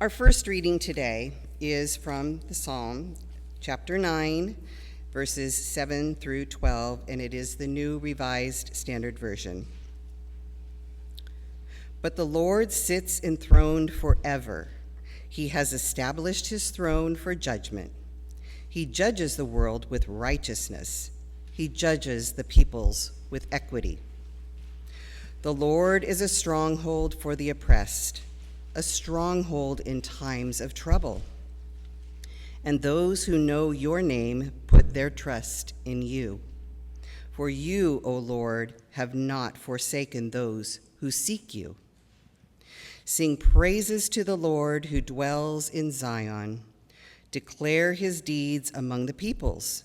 Our first reading today is from the Psalm, chapter 9, verses 7 through 12, and it is the New Revised Standard Version. But the Lord sits enthroned forever. He has established his throne for judgment. He judges the world with righteousness. He judges the peoples with equity. The Lord is a stronghold for the oppressed, a stronghold in times of trouble. And those who know your name put their trust in you. For you, O Lord, have not forsaken those who seek you. Sing praises to the Lord who dwells in Zion. Declare his deeds among the peoples.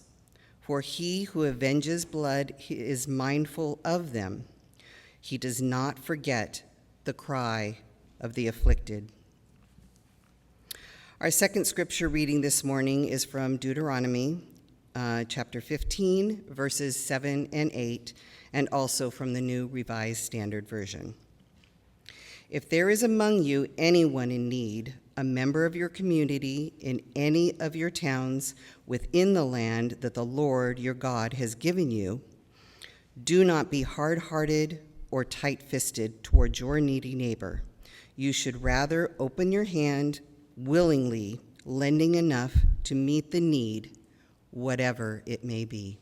For he who avenges blood is mindful of them. He does not forget the cry of the afflicted. Our second scripture reading this morning is from Deuteronomy chapter 15, verses 7 and 8, and also from the New Revised Standard Version. If there is among you anyone in need, a member of your community in any of your towns within the land that the Lord your God has given you, do not be hard-hearted or tight-fisted towards your needy neighbor. You should rather open your hand willingly, lending enough to meet the need, whatever it may be.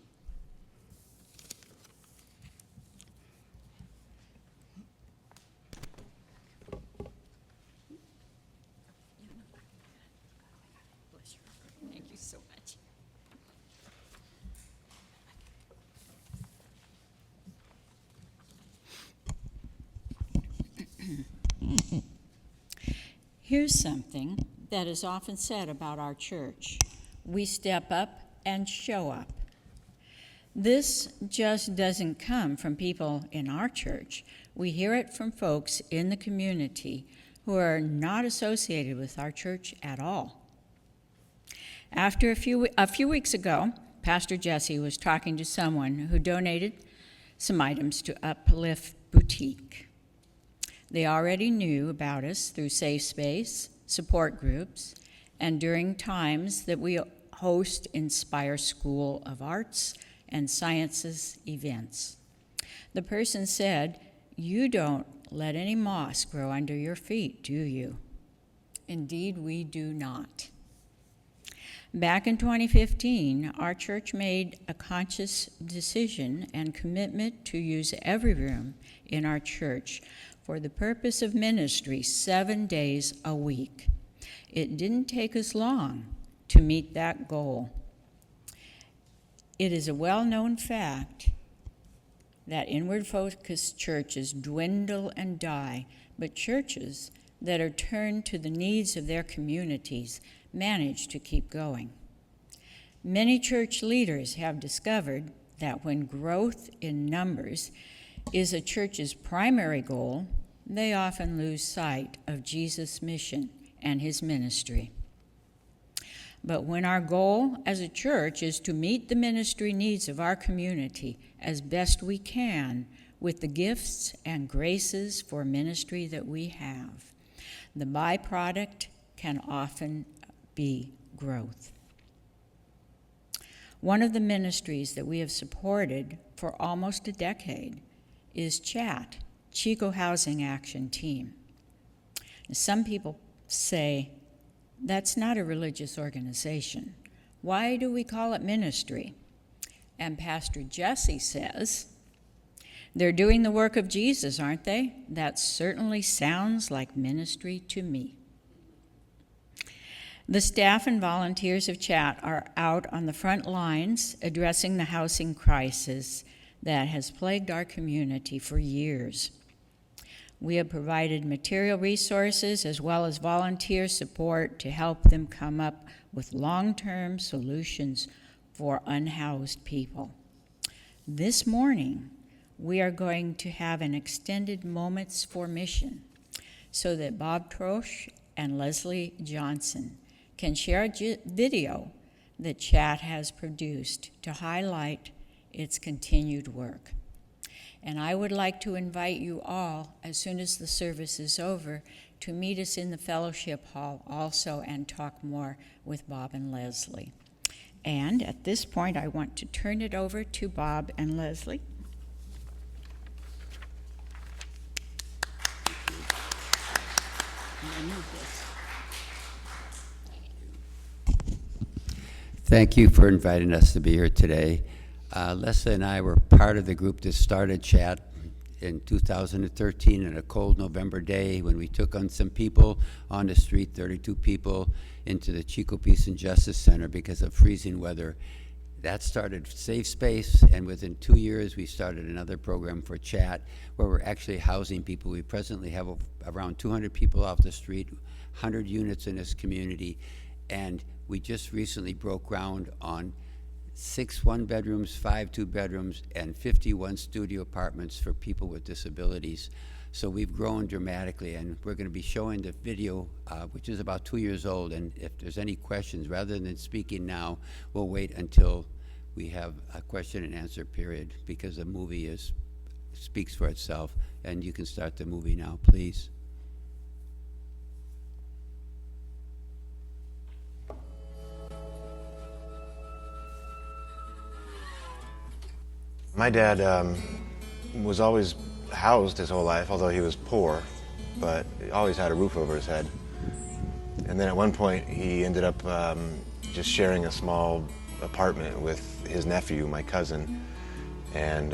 Thank you so much. Here's something that is often said about our church. We step up and show up. This just doesn't come from people in our church. We hear it from folks in the community who are not associated with our church at all. After a few weeks ago, Pastor Jesse was talking to someone who donated some items to Uplift Boutique. They already knew about us through Safe Space, support groups, and during times that we host Inspire School of Arts and Sciences events. The person said, "You don't let any moss grow under your feet, do you?" Indeed, we do not. Back in 2015, our church made a conscious decision and commitment to use every room in our church for the purpose of ministry 7 days a week. It didn't take us long to meet that goal. It is a well-known fact that inward-focused churches dwindle and die, but churches that are turned to the needs of their communities manage to keep going. Many church leaders have discovered that when growth in numbers is a church's primary goal, they often lose sight of Jesus' mission and his ministry. But when our goal as a church is to meet the ministry needs of our community as best we can with the gifts and graces for ministry that we have, the byproduct can often be growth. One of the ministries that we have supported for almost a decade is CHAT, Chico Housing Action Team. Some people say, that's not a religious organization. Why do we call it ministry? And Pastor Jesse says, they're doing the work of Jesus, aren't they? That certainly sounds like ministry to me. The staff and volunteers of CHAT are out on the front lines addressing the housing crisis that has plagued our community for years. We have provided material resources as well as volunteer support to help them come up with long-term solutions for unhoused people. This morning, we are going to have an extended Moments for Mission so that Bob Trausch and Leslie Johnson can share a video that CHAT has produced to highlight its continued work. And I would like to invite you all, as soon as the service is over, to meet us in the fellowship hall also and talk more with Bob and Leslie. And at this point, I want to turn it over to Bob and Leslie. Thank you for inviting us to be here today. Leslie and I were part of the group that started Chat in 2013 on a cold November day when we took on some people on the street, 32 people, into the Chico Peace and Justice Center because of freezing weather. That started Safe Space, and within 2 years we started another program for Chat where we're actually housing people. We presently have around 200 people off the street, 100 units in this community, and we just recently broke ground on 6 one-bedrooms, 5 two-bedrooms, and 51 studio apartments for people with disabilities. So we've grown dramatically, and we're going to be showing the video, which is about 2 years old. And if there's any questions, rather than speaking now, we'll wait until we have a question and answer period, because the movie speaks for itself. And you can start the movie now, please. My dad was always housed his whole life, although he was poor, but he always had a roof over his head. And then at one point, he ended up just sharing a small apartment with his nephew, my cousin. And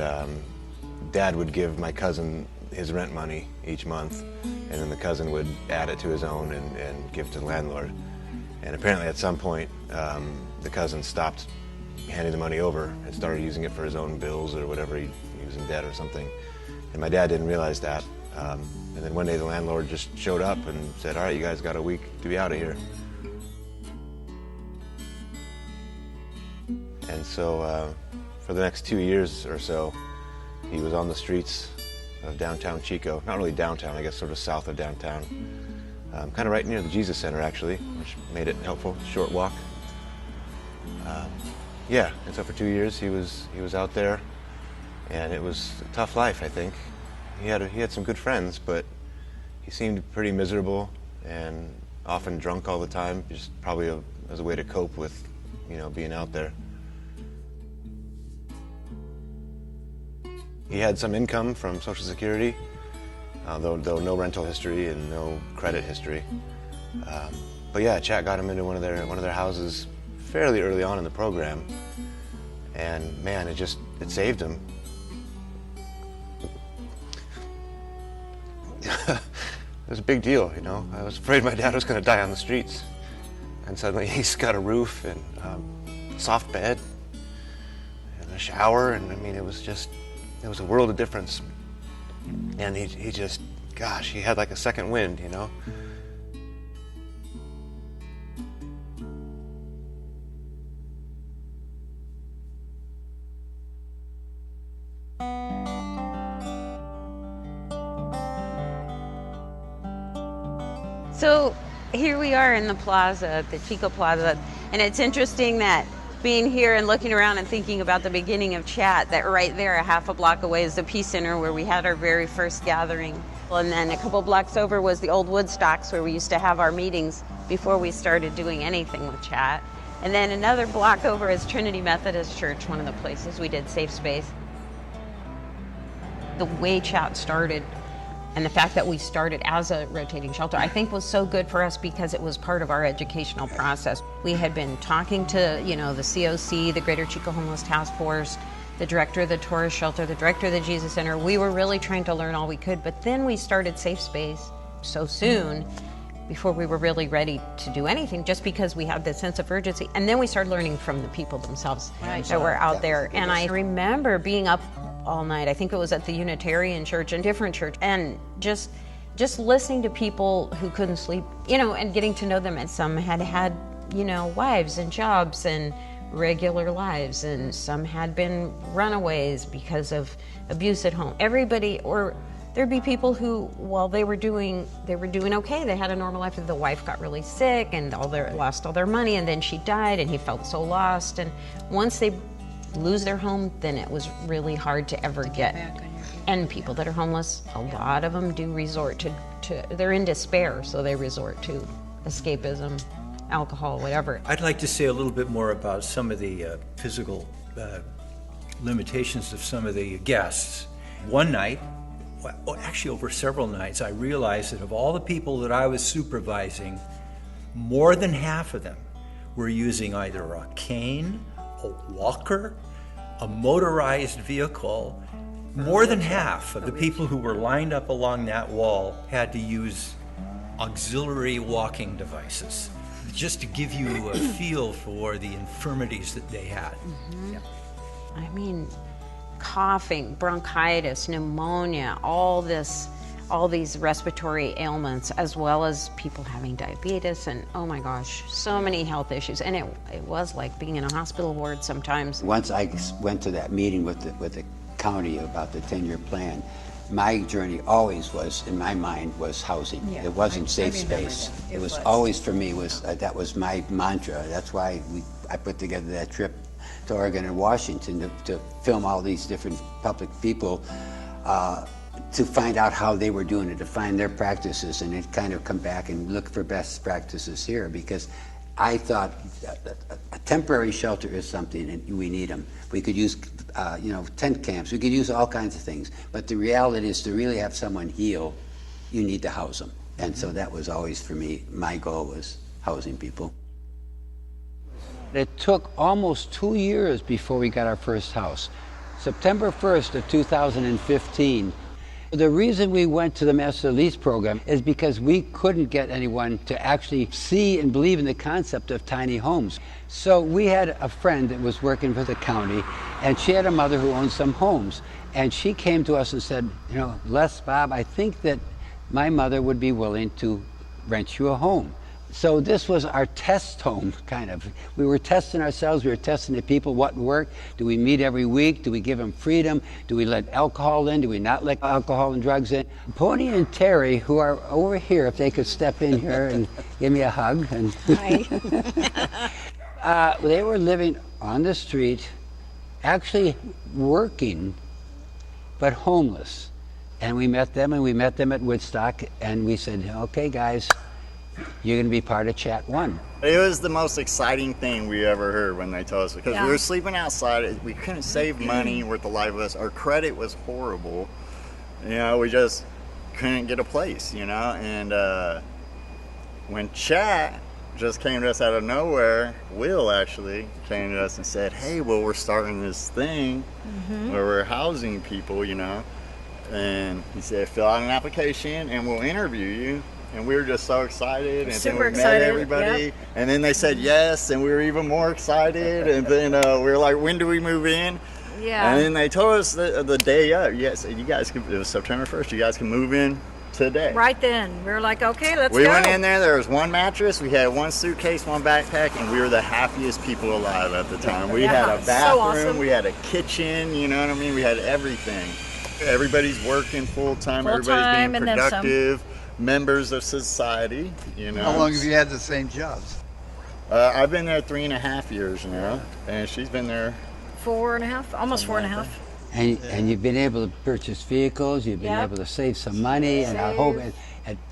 Dad would give my cousin his rent money each month, and then the cousin would add it to his own and give it to the landlord. And apparently at some point, the cousin stopped handing the money over and started using it for his own bills or whatever he was in debt or something. And my dad didn't realize that. And then one day the landlord just showed up and said, "All right, you guys got a week to be out of here." And so for the next 2 years or so, he was on the streets of downtown Chico. Not really downtown, I guess sort of south of downtown. Kind of right near the Jesus Center, actually, which made it helpful, short walk. Yeah, and so for 2 years he was out there, and it was a tough life, I think. He had some good friends, but he seemed pretty miserable and often drunk all the time, just probably as a way to cope with, being out there. He had some income from Social Security, though no rental history and no credit history. But yeah, Chat got him into one of their houses fairly early on in the program, and man, it saved him. It was a big deal, I was afraid my dad was going to die on the streets, and suddenly he's got a roof and a soft bed and a shower, and I mean, it was a world of difference. And he just, gosh, he had like a second wind, So here we are in the plaza, the Chico Plaza, and it's interesting that being here and looking around and thinking about the beginning of Chat, that right there, a half a block away, is the Peace Center where we had our very first gathering. And then a couple blocks over was the old Woodstocks where we used to have our meetings before we started doing anything with Chat. And then another block over is Trinity Methodist Church, one of the places we did Safe Space. The way Chat started, and the fact that we started as a rotating shelter, I think was so good for us because it was part of our educational process. We had been talking to, the COC, the Greater Chico Homeless Task Force, the director of the Trausch Shelter, the director of the Jesus Center. We were really trying to learn all we could, but then we started Safe Space so soon before we were really ready to do anything, just because we had this sense of urgency. And then we started learning from the people themselves that were out there. And I remember being up all night. I think it was at the Unitarian Church and different church, and just listening to people who couldn't sleep, and getting to know them. And some had wives and jobs and regular lives, and some had been runaways because of abuse at home. Everybody, or there'd be people who, while they were doing okay, they had a normal life, and the wife got really sick and lost all their money, and then she died, and he felt so lost. And once they lose their home, then it was really hard to ever get And people that are homeless, a lot of them do resort to they're in despair, so they resort to escapism, alcohol, whatever. I'd like to say a little bit more about some of the physical limitations of some of the guests. One night, well, actually over several nights, I realized that of all the people that I was supervising, more than half of them were using either a cane, a walker, a motorized vehicle. More than half of the people who were lined up along that wall had to use auxiliary walking devices, just to give you a feel for the infirmities that they had. Mm-hmm. Yeah. I mean, coughing, bronchitis, pneumonia, all these respiratory ailments, as well as people having diabetes, and oh my gosh, so many health issues. And it was like being in a hospital ward sometimes. Once I went to that meeting with the county about the 10-year plan, my journey always was, in my mind, was housing. Yeah, it wasn't I safe remember space. that. It was always, for me, that was my mantra. That's why I put together that trip to Oregon and Washington to film all these different public people to find out how they were doing it, to find their practices, and then kind of come back and look for best practices here, because I thought a temporary shelter is something, and we need them. We could use, tent camps. We could use all kinds of things. But the reality is, to really have someone heal, you need to house them. And so that was always, for me, my goal was housing people. It took almost 2 years before we got our first house. September 1st of 2015. The reason we went to the Master Lease Program is because we couldn't get anyone to actually see and believe in the concept of tiny homes. So we had a friend that was working for the county, and she had a mother who owned some homes. And she came to us and said, Les, Bob, I think that my mother would be willing to rent you a home. So this was our test home, kind of. We were testing ourselves, we were testing the people, what worked. Do we meet every week? Do we give them freedom? Do we let alcohol in? Do we not let alcohol and drugs in? Pony and Terry, who are over here, if they could step in here and give me a hug. And Hi. they were living on the street, actually working, but homeless. And we met them at Woodstock, and we said, okay, guys, you're going to be part of Chat One. It was the most exciting thing we ever heard when they told us, because Yeah. we were sleeping outside. We couldn't save money worth the life of us. Our credit was horrible. We just couldn't get a place, And when Chat just came to us out of nowhere, Will actually came to us and said, hey, well, we're starting this thing where we're housing people, And he said, fill out an application and we'll interview you. And we were just so excited, and Super then we excited, met everybody, yep. and then they said yes, and we were even more excited, and then we were like, when do we move in? Yeah. And then they told us the day up, yes, you guys can, it was September 1st, you guys can move in today. Right then, we were like, okay, let's We go. went in there was one mattress, we had one suitcase, one backpack, and we were the happiest people alive at the time. We Yeah, had a so bathroom, awesome. we had a kitchen, you know what I mean? We had everything. Everybody's working full-time, everybody's Full-time, being and then some. productive. Members of society, How long have you had the same jobs? I've been there 3.5 years now, and she's been there. 4.5, almost 4.5. And you've been able to purchase vehicles, you've been Yep. able to save some money, and I hope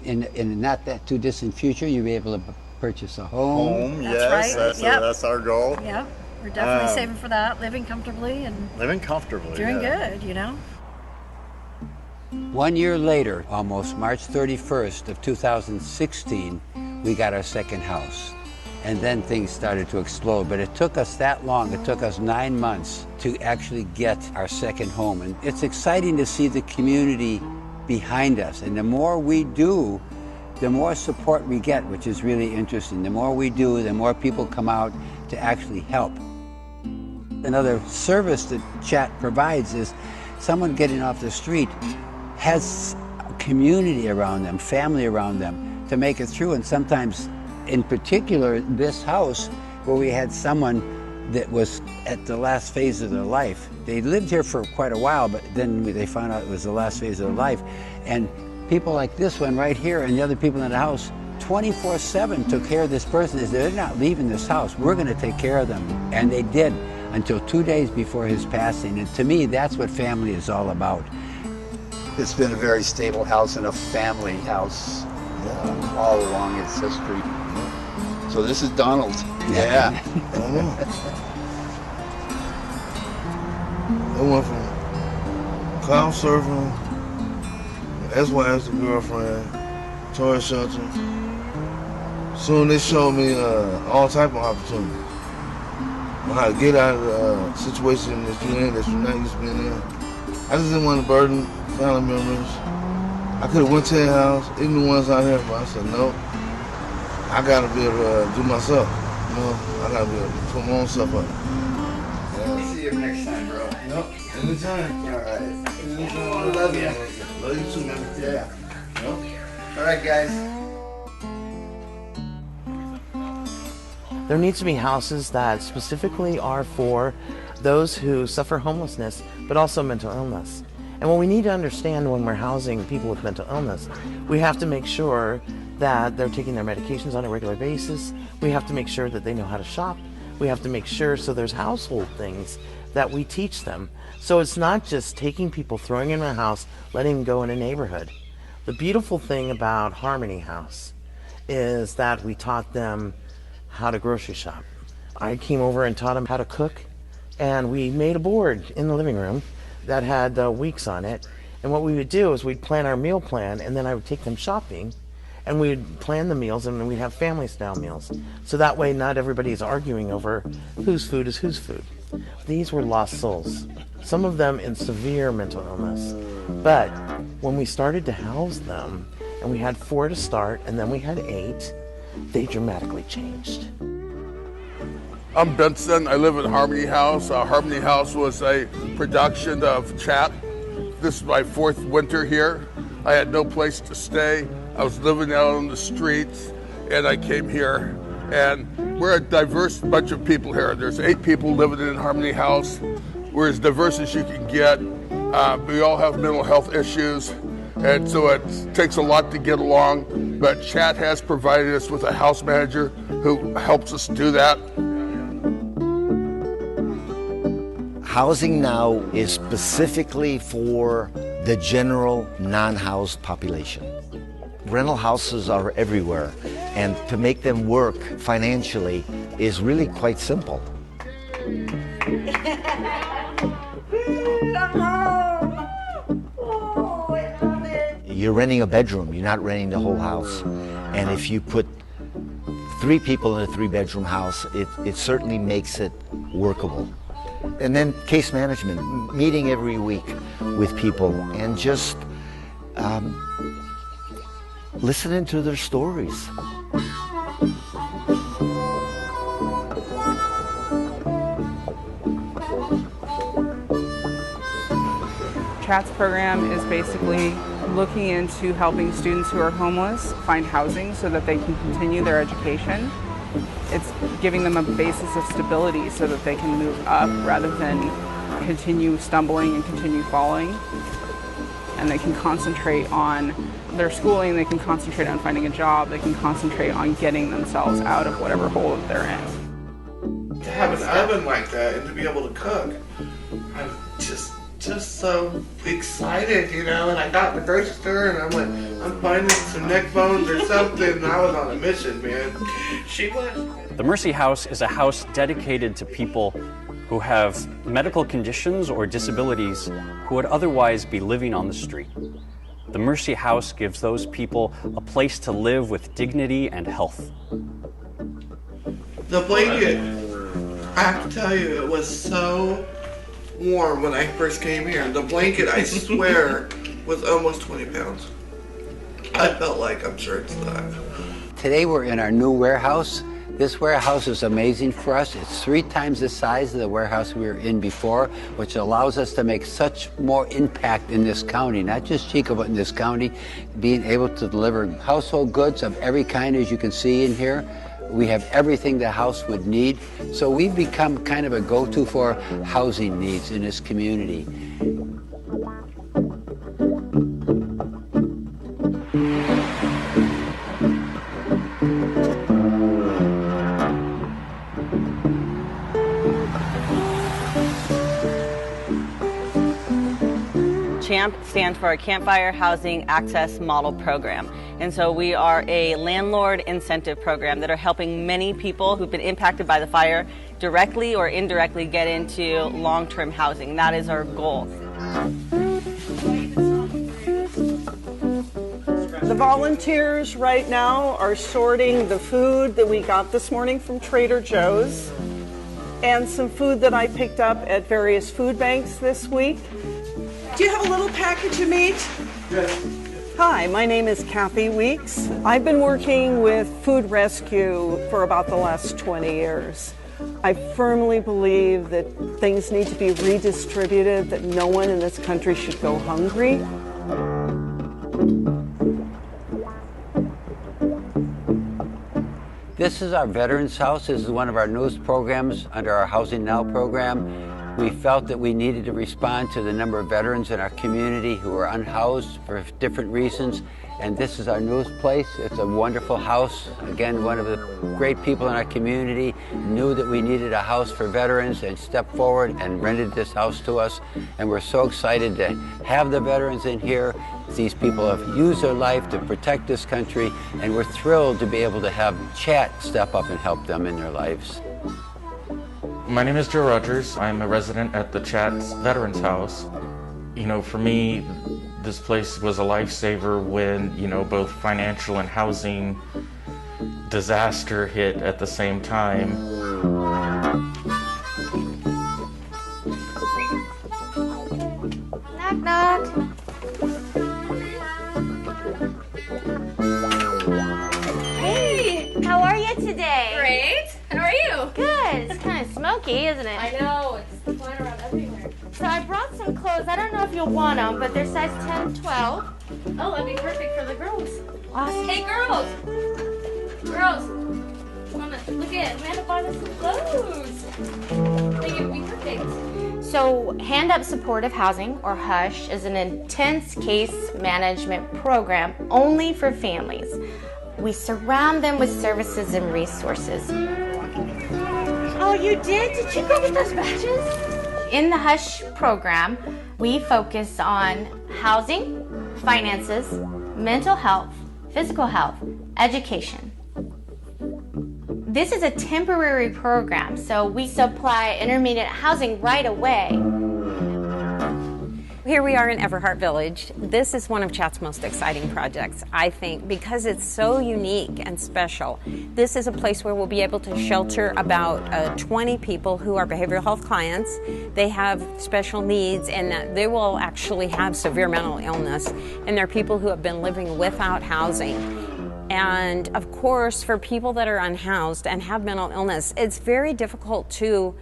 in not that too distant future, you'll be able to purchase a home. That's Yes, right. Yep. that's our goal. Yep, we're definitely saving for that, living comfortably and Living comfortably. doing yeah. good, 1 year later, almost March 31st of 2016, we got our second house. And then things started to explode, but it took us that long. It took us 9 months to actually get our second home. And it's exciting to see the community behind us. And the more we do, the more support we get, which is really interesting. The more we do, the more people come out to actually help. Another service that Chat provides is someone getting off the street has a community around them, family around them to make it through. And sometimes, in particular, this house where we had someone that was at the last phase of their life. They lived here for quite a while, but then they found out it was the last phase of their life. And people like this one right here and the other people in the house 24/7 took care of this person. They said, they're not leaving this house. We're going to take care of them. And they did until 2 days before his passing. And to me, that's what family is all about. It's been a very stable house and a family house all along its history. So this is Donald. Yeah. I went from cloud surfing, ex-wife to girlfriend, tourist shelter. Soon they showed me all type of opportunities. On how to get out of the situation that you're in, that you're not used to being in. I just didn't want to burden family members. I could have went to their house, even the ones out here, but I said, no, I gotta be able to do myself. You know, I gotta be able to put my own stuff up. See you next time, bro. Yep, anytime. All right. Anytime. I love you. Love you too, man. Yeah. Yep. All right, guys. There needs to be houses that specifically are for those who suffer homelessness, but also mental illness. And what we need to understand when we're housing people with mental illness, we have to make sure that they're taking their medications on a regular basis. We have to make sure that they know how to shop. We have to make sure so there's household things that we teach them. So it's not just taking people, throwing in a house, letting them go in a neighborhood. The beautiful thing about Harmony House is that we taught them how to grocery shop. I came over and taught them how to cook, and we made a board in the living room that had weeks on it. And what we would do is we'd plan our meal plan, and then I would take them shopping, and we'd plan the meals, and then we'd have family style meals. So that way not everybody's arguing over whose food is whose food. These were lost souls, some of them in severe mental illness. But when we started to house them, and we had 4 to start, and then we had 8, they dramatically changed. I'm Benson. I live at Harmony House. Harmony House was a production of Chat. This is my 4th winter here. I had no place to stay. I was living out on the streets, and I came here. And we're a diverse bunch of people here. There's 8 people living in Harmony House. We're as diverse as you can get. We all have mental health issues, and so it takes a lot to get along. But Chat has provided us with a house manager who helps us do that. Housing now is specifically for the general non-housed population. Rental houses are everywhere, and to make them work financially is really quite simple. You're renting a bedroom, you're not renting the whole house. And if you put 3 people in a 3-bedroom house, it certainly makes it workable. And then case management, meeting every week with people and just listening to their stories. CHAT's program is basically looking into helping students who are homeless find housing so that they can continue their education. It's giving them a basis of stability so that they can move up rather than continue stumbling and continue falling. And they can concentrate on their schooling, they can concentrate on finding a job, they can concentrate on getting themselves out of whatever hole that they're in. To have an oven like that and to be able to cook, I'm just so excited, you know, and I got in the grocery store and I'm like, I'm finding some neck bones or something, and I was on a mission, man. She was. The Mercy House is a house dedicated to people who have medical conditions or disabilities who would otherwise be living on the street. The Mercy House gives those people a place to live with dignity and health. The blanket, I have to tell you, it was so warm when I first came here. The blanket, I swear, was almost 20 pounds. I felt like, I'm sure it's not. Today we're in our new warehouse. This warehouse is amazing for us. It's 3 times the size of the warehouse we were in before, which allows us to make such more impact in this county, not just Chico, but in this county, being able to deliver household goods of every kind, as you can see in here. We have everything the house would need. So we've become kind of a go-to for housing needs in this community. CAMP stands for Campfire Housing Access Model Program. And so we are a landlord incentive program that are helping many people who've been impacted by the fire directly or indirectly get into long-term housing. That is our goal. The volunteers right now are sorting the food that we got this morning from Trader Joe's and some food that I picked up at various food banks this week. Do you have a little package of meat? Yes. Hi, my name is Kathy Weeks. I've been working with food rescue for about the last 20 years. I firmly believe that things need to be redistributed, that no one in this country should go hungry. This is our Veterans House. This is one of our newest programs under our Housing Now program. We felt that we needed to respond to the number of veterans in our community who are unhoused for different reasons. And this is our newest place. It's a wonderful house. Again, one of the great people in our community knew that we needed a house for veterans and stepped forward and rented this house to us. And we're so excited to have the veterans in here. These people have used their life to protect this country, and we're thrilled to be able to have Chat step up and help them in their lives. My name is Joe Rogers. I'm a resident at the Chat's Veterans House. You know, for me, this place was a lifesaver when, you know, both financial and housing disaster hit at the same time. Knock, knock. Hey, how are you today? Great. How are you? Good. It's kind of smoky, isn't it? I know. It's flying around everywhere. So I brought some clothes. I don't know if you'll want them, but they're size 10, 12. Oh, that'd be perfect for the girls. Awesome. Hey, girls. Girls. Look at Amanda bought us some clothes. I think it'd be perfect. So Hand Up Supportive Housing, or HUSH, is an intense case management program only for families. We surround them with services and resources. Oh, you did? Did you go get those badges? In the HUSH program, we focus on housing, finances, mental health, physical health, education. This is a temporary program, so we supply intermediate housing right away. Here we are in Everhart Village. This is one of Chat's most exciting projects, I think, because it's so unique and special. This is a place where we'll be able to shelter about 20 people who are behavioral health clients. They have special needs, and they will actually have severe mental illness, and they're people who have been living without housing. And of course, for people that are unhoused and have mental illness, it's very difficult to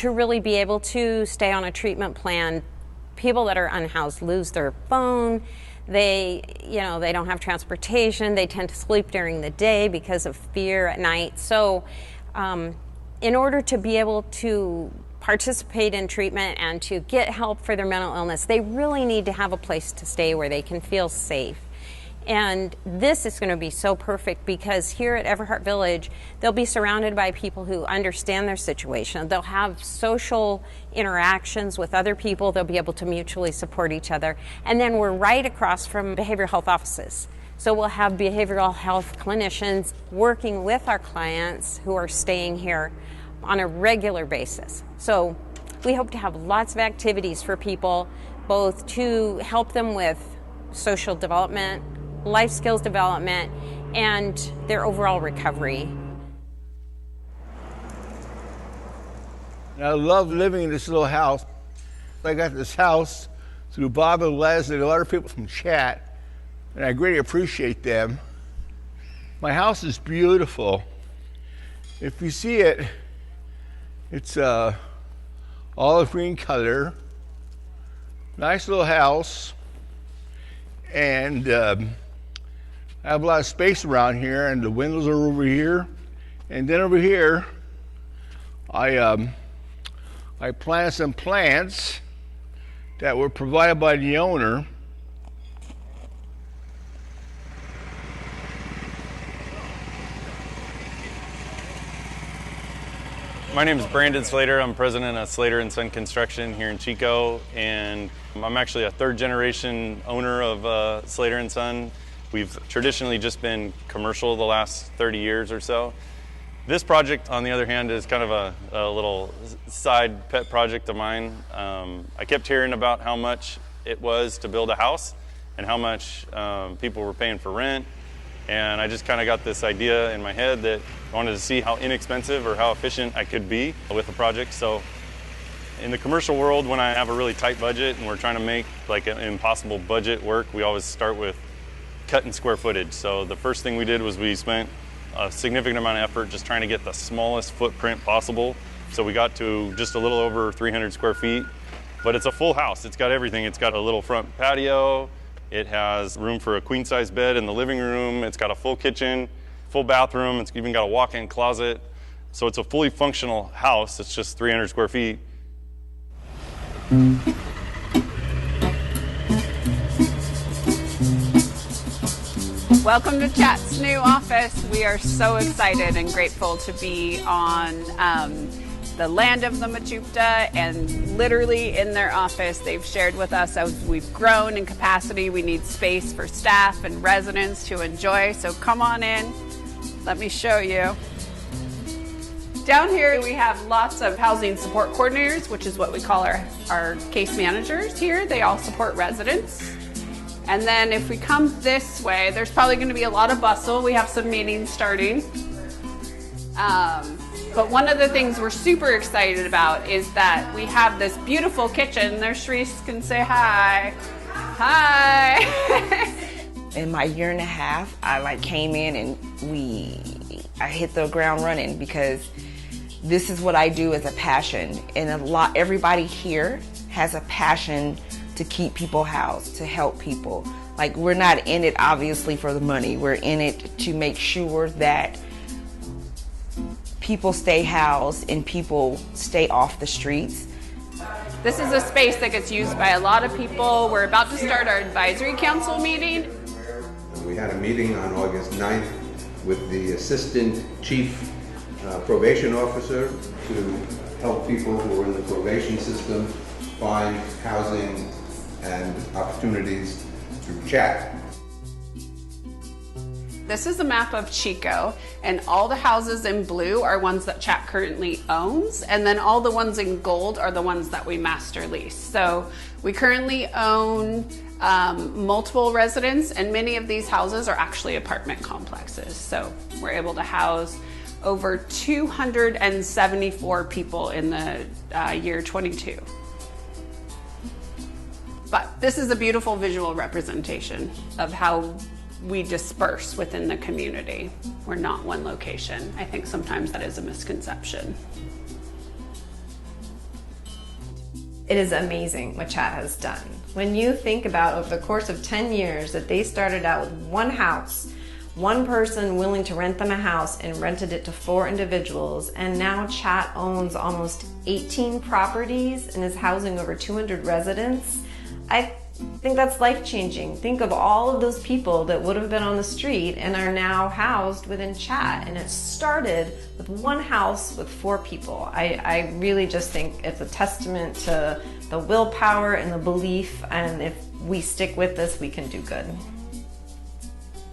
really be able to stay on a treatment plan. People that are unhoused lose their phone. They don't have transportation. They tend to sleep during the day because of fear at night. So in order to be able to participate in treatment and to get help for their mental illness, they really need to have a place to stay where they can feel safe. And this is going to be so perfect because here at Everhart Village, they'll be surrounded by people who understand their situation. They'll have social interactions with other people. They'll be able to mutually support each other. And then we're right across from behavioral health offices. So we'll have behavioral health clinicians working with our clients who are staying here on a regular basis. So we hope to have lots of activities for people, both to help them with social development, life skills development, and their overall recovery. I love living in this little house. I got this house through Bob and Leslie and a lot of people from Chat, and I greatly appreciate them. My house is beautiful. If you see it, it's olive green color, nice little house, and I have a lot of space around here, and the windows are over here. And then over here, I planted some plants that were provided by the owner. My name is Brandon Slater. I'm president of Slater & Son Construction here in Chico, and I'm actually a third generation owner of Slater & Son. We've traditionally just been commercial the last 30 years or so. This project, on the other hand, is kind of a little side pet project of mine. I kept hearing about how much it was to build a house and how much people were paying for rent. And I just kind of got this idea in my head that I wanted to see how inexpensive or how efficient I could be with a project. So in the commercial world, when I have a really tight budget and we're trying to make like an impossible budget work, we always start with cutting square footage. So the first thing we did was we spent a significant amount of effort just trying to get the smallest footprint possible. So we got to just a little over 300 square feet, but it's a full house. It's got everything. It's got a little front patio. It has room for a queen size bed in the living room. It's got a full kitchen, full bathroom. It's even got a walk-in closet. So it's a fully functional house. It's just 300 square feet. Welcome to Chat's new office. We are so excited and grateful to be on the land of the Mechoopda, and literally in their office they've shared with us as we've grown in capacity, we need space for staff and residents to enjoy. So come on in, let me show you. Down here we have lots of housing support coordinators, which is what we call our case managers here. They all support residents. And then if we come this way, there's probably going to be a lot of bustle. We have some meetings starting. But one of the things we're super excited about is that we have this beautiful kitchen. There, Shreese can say hi. Hi. In my year and a half, I came in and I hit the ground running, because this is what I do as a passion. And everybody here has a passion to keep people housed, to help people. Like, we're not in it obviously for the money. We're in it to make sure that people stay housed and people stay off the streets. This is a space that gets used by a lot of people. We're about to start our advisory council meeting. We had a meeting on August 9th with the assistant chief probation officer to help people who are in the probation system find housing and opportunities through chat. This is a map of Chico, and all the houses in blue are ones that Chat currently owns, and then all the ones in gold are the ones that we master lease. So we currently own multiple residents, and many of these houses are actually apartment complexes. So we're able to house over 274 people in the year 22. But this is a beautiful visual representation of how we disperse within the community. We're not one location. I think sometimes that is a misconception. It is amazing what Chat has done. When you think about over the course of 10 years that they started out with one house, one person willing to rent them a house and rented it to 4 individuals, and now Chat owns almost 18 properties and is housing over 200 residents. I think that's life-changing. Think of all of those people that would have been on the street and are now housed within Chat, and it started with one house with 4 people. I really just think it's a testament to the willpower and the belief, and if we stick with this, we can do good.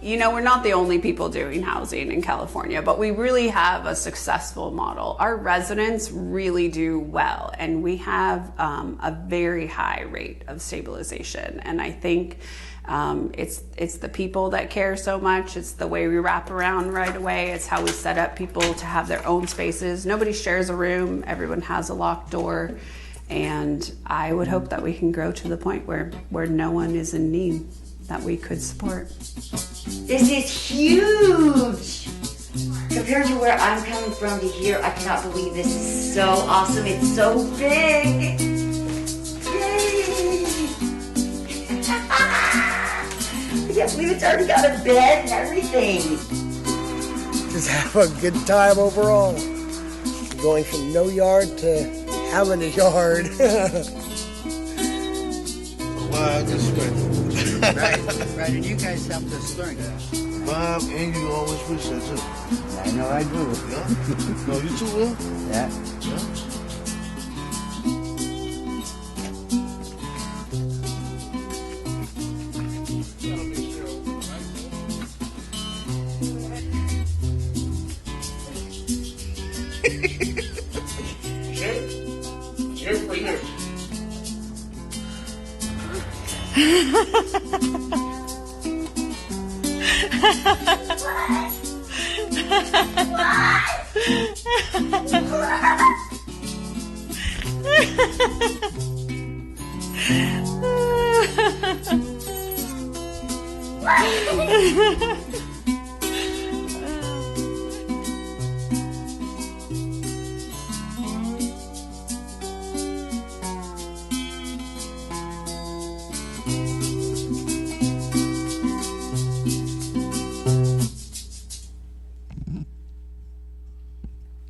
You know, we're not the only people doing housing in California, but we really have a successful model. Our residents really do well, and we have a very high rate of stabilization. And I think it's the people that care so much. It's the way we wrap around right away. It's how we set up people to have their own spaces. Nobody shares a room. Everyone has a locked door. And I would hope that we can grow to the point where no one is in need that we could support. This is huge! Compared to where I'm coming from to here, I cannot believe this is so awesome. It's so big! Yay! I can't believe it's already got a bed and everything. Just have a good time overall. Going from no yard to having a yard. Wow, this is right, and you guys helped us learn. Bob, and you always preach that too. I know I do. Yeah? No, you too will? Yeah. Yeah. Here for here.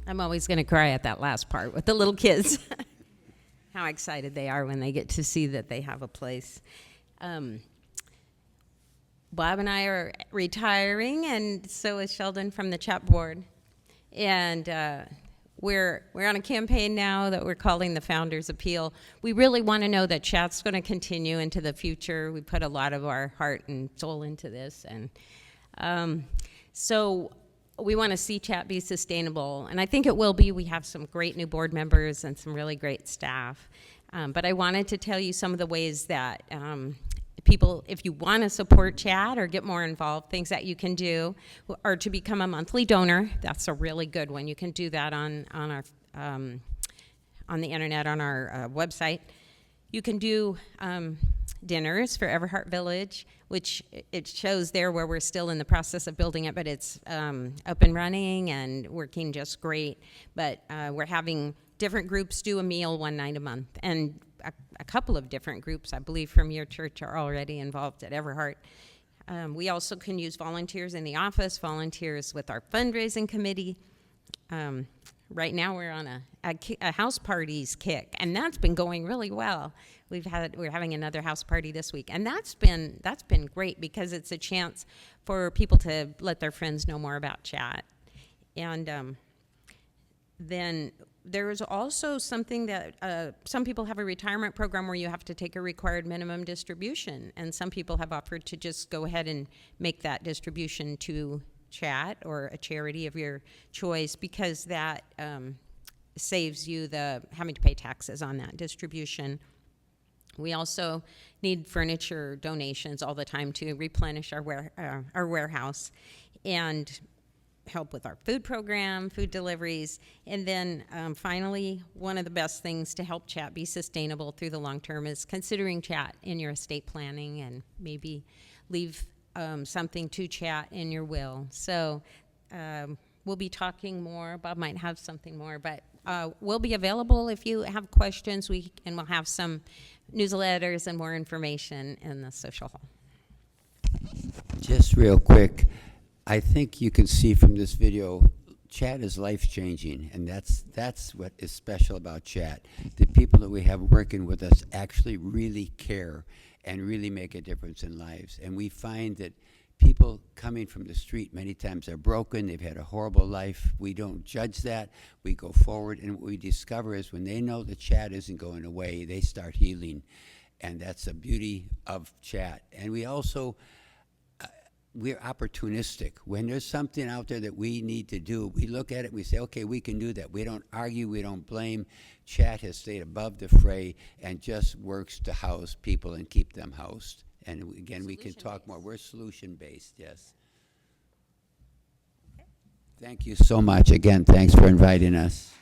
I'm always going to cry at that last part with the little kids. How excited they are when they get to see that they have a place. Bob and I are retiring, and so is Sheldon from the chat board. And we're on a campaign now that we're calling the Founders Appeal. We really want to know that chat's going to continue into the future. We put a lot of our heart and soul into this, and so we want to see chat be sustainable, and I think it will be. We have some great new board members and some really great staff. But I wanted to tell you some of the ways that people, if you want to support chat or get more involved, things that you can do are to become a monthly donor. That's a really good one. You can do that on the internet, on our website. You can do dinners for Everhart Village, which it shows there where we're still in the process of building it, but it's up and running and working just great. But we're having different groups do a meal one night a month, and a couple of different groups, I believe, from your church are already involved at Everhart. We also can use volunteers in the office, volunteers with our fundraising committee. Right now we're on a house parties kick, and that's been going really well. We're having another house party this week, and that's been great because it's a chance for people to let their friends know more about chat. And then there's also something that some people have a retirement program where you have to take a required minimum distribution, and some people have offered to just go ahead and make that distribution to chat or a charity of your choice, because that saves you the having to pay taxes on that distribution. We also need furniture donations all the time to replenish our warehouse and help with our food program, food deliveries. And then finally, one of the best things to help chat be sustainable through the long term is considering chat in your estate planning, and maybe leave something to chat in your will. So we'll be talking more. Bob might have something more, but we'll be available if you have questions. And we'll have some newsletters and more information in the social hall. Just real quick, I think you can see from this video, chat is life-changing, and that's what is special about chat. The people that we have working with us actually really care and really make a difference in lives. And we find that people coming from the street many times are broken, they've had a horrible life. We don't judge that, we go forward, and what we discover is when they know the chat isn't going away, they start healing. And that's the beauty of chat. And we also, we're opportunistic. When there's something out there that we need to do, we look at it, we say, okay, we can do that. We don't argue, we don't blame. Chat has stayed above the fray and just works to house people and keep them housed. And again, we can talk more. We're solution-based, yes. Okay. Thank you so much. Again, thanks for inviting us.